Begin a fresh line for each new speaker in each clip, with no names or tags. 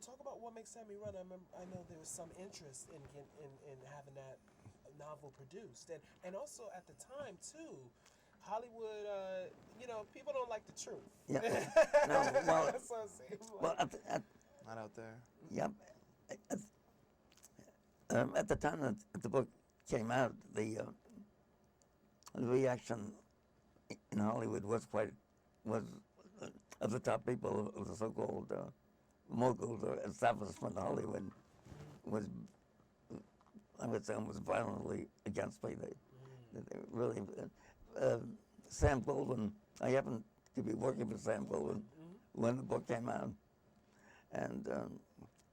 talk about What Makes Sammy Run. I know there was some interest in having that novel produced, and also at the time too, Hollywood. People don't like the truth.
Yeah. No. Well.
That's what I'm saying.
Well.
Not out there.
Yeah. At the time that the book came out, the reaction in Hollywood was of the top people of the so-called moguls or establishment of Hollywood was, I would say, almost violently against me. They really, Sam Goldwyn, I happened to be working with Sam Goldwyn when the book came out, and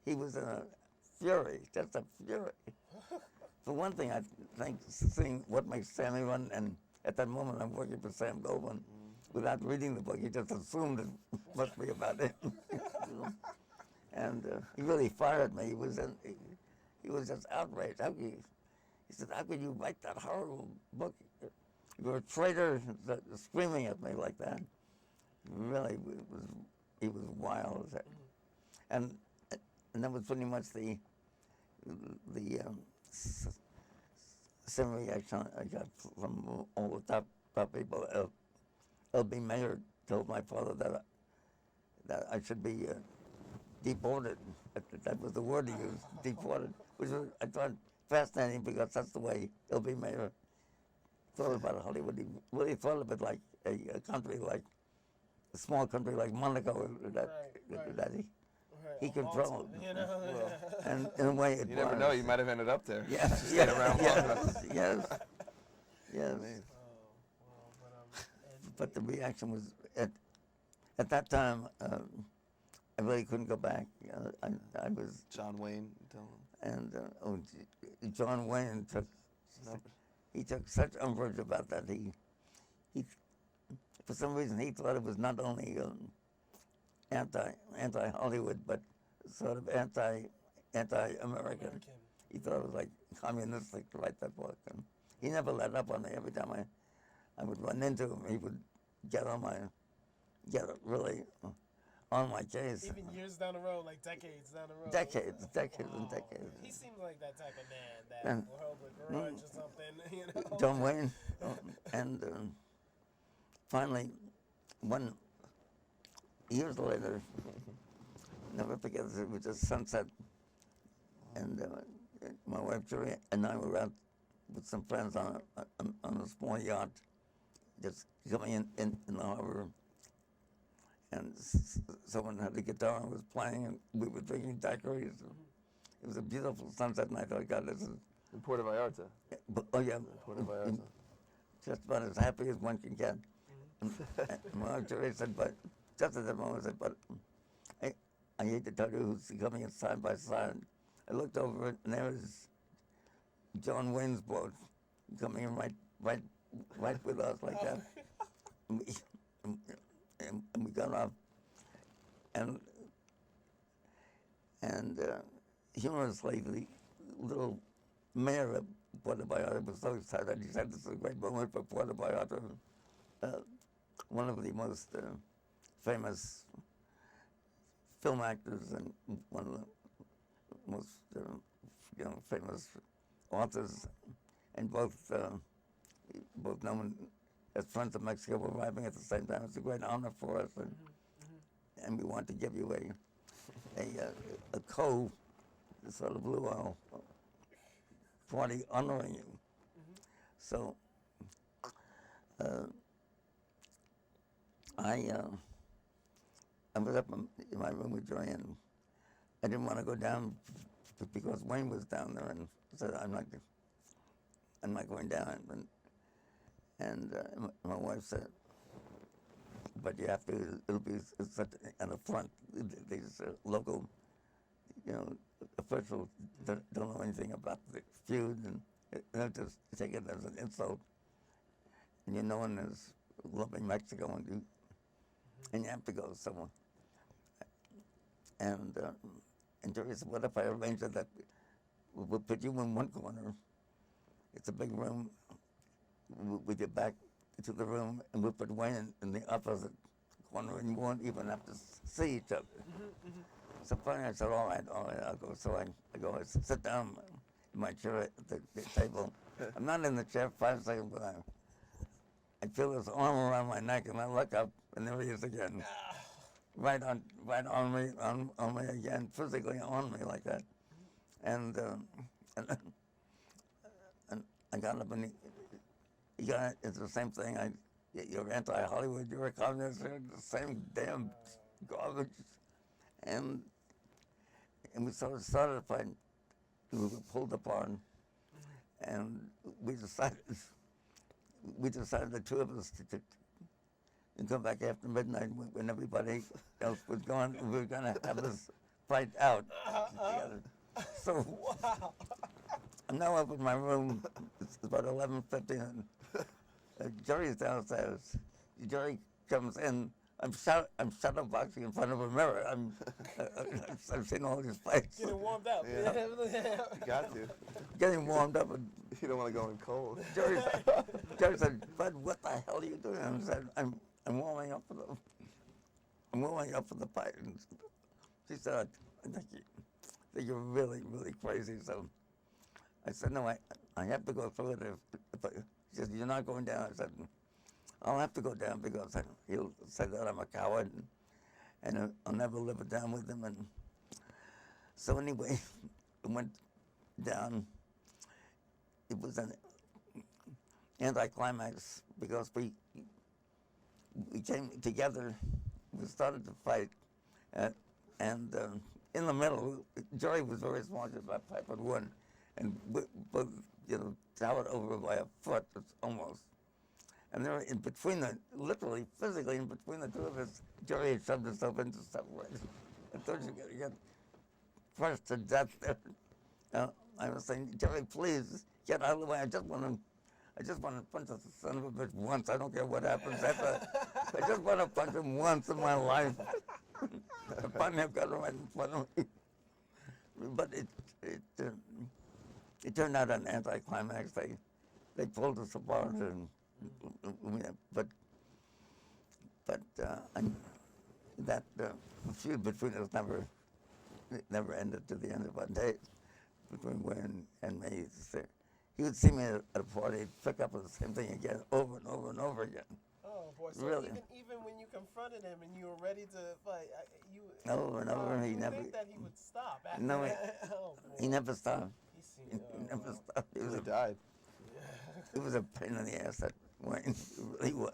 he was in a fury, just a fury. For one thing, I think seeing What Makes Sammy Run, and at that moment I'm working for Sam Goldwyn, without reading the book, he just assumed it must be about him. And he really fired me. He was just outraged. He said, "How could you write that horrible book? You're a traitor," screaming at me like that. Really, he was wild. And that was pretty much the same reaction I got from all the top people. L.B. Mayer told my father that I should be deported. That was the word he used, deported, which was, I thought, fascinating because that's the way L.B. Mayer thought about Hollywood. He really thought of it like a country, like a small country like Monaco that he controlled. And in a way, it
You never know. You might have ended up there.
Yes, yes. But the reaction was at that time. I really couldn't go back. I was
John Wayne, tell him.
And John Wayne took such umbrage about that. He for some reason he thought it was not only anti Hollywood but sort of anti-American. He thought it was like communistic to write that book, and he never let up on me. Every time I would run into him, he would get really on my case.
Even years down the road, like decades down the road.
Decades and decades.
He seemed like that type of man that will help a grudge or something,
John Wayne, and finally, years later, never forget this, it was just sunset, and my wife Julie and I were out with some friends on a small yacht, just coming in the harbor. And someone had a guitar and was playing, and we were drinking daiquiris. It was a beautiful sunset night. I got this.
In Puerto Vallarta.
Oh yeah,
Puerto Vallarta.
Just about as happy as one can get. And my wife Julie said, but just at that moment, I said, but I hate to tell you who's coming in side by side. I looked over, and there was John Wayne's boat coming in right with us like that. And we got off, and humorously, the little mayor of Puerto Vallarta was so excited. He said, "This is a great moment for Puerto Vallarta." One of the most famous film actors and one of the most famous authors, and both known as friends of Mexico were arriving at the same time. It's a great honor for us, and we want to give you a cove, this sort of luau party honoring you. So I was up in my room with Joy, and I didn't want to go down because Wayne was down there, and said, I'm not going down. And my wife said, but you have to, it'll be such an affront. These local, officials don't know anything about the feud, and they'll just take it as an insult. And no one is loving Mexico, and you have to go somewhere. And Jerry said, what if I arrange it that we'll put you in one corner? It's a big room. We get back to the room, and we'll put Wayne in the opposite corner, and you won't even have to see each other. So finally I said, all right, I'll go. So I go, I sit down in my chair at the table. I'm not in the chair 5 seconds, but I feel his arm around my neck, and I look up, and there he is again. Right on me again, physically on me like that. And I got up, and he got, it's the same thing. You're anti-Hollywood, you're a communist, you're the same damn garbage. And we sort of started a fight. We were pulled apart, and we decided the two of us to come back after midnight when everybody else was gone. We were going to have this fight out together. So
Wow.
I'm now up in my room. It's about 11:50, and Jerry's downstairs. Jerry comes in. I'm shadow boxing in front of a mirror. I've seen all these fights.
Getting warmed up.
Yeah. You got to.
Getting warmed up, and
You don't want to go in cold.
Jerry said, "Bud, what the hell are you doing?" I said, "I'm warming up for the fight." And she said, "I think you're really, really crazy." So I said, "No, I have to go through it." She said, "You're not going down." I said, "I'll have to go down because he'll say that I'm a coward, and I'll never live it down with him." And so anyway, it went down. It was an anticlimax because we came together, we started to fight, and in the middle, Jerry was very smart about Piper won, and both, towered over by a foot, almost. And there, in between literally, physically, in between the two of us, Jerry had shoved himself into stuff. I thought you were going to get crushed to death there. I was saying, Jerry, please get out of the way. I just want to punch the son of a bitch once. I don't care what happens after. I just want to punch him once in my life. Finally, I've got him right in front of me. But it turned out an anticlimax. They pulled us apart, and but that feud between us never ended to the end of our days, between Wayne and me. He would see me at a party, pick up the same thing again, over and over and over again.
Oh boy! So
Really?
even when you confronted him and you were ready to fight, you
Over and over, he
you
never.
think that he would stop? After
No,
that? Oh,
he
boy.
never stopped.
He
He never stopped.
He died.
It was a pain in the ass, that Wayne. It really was.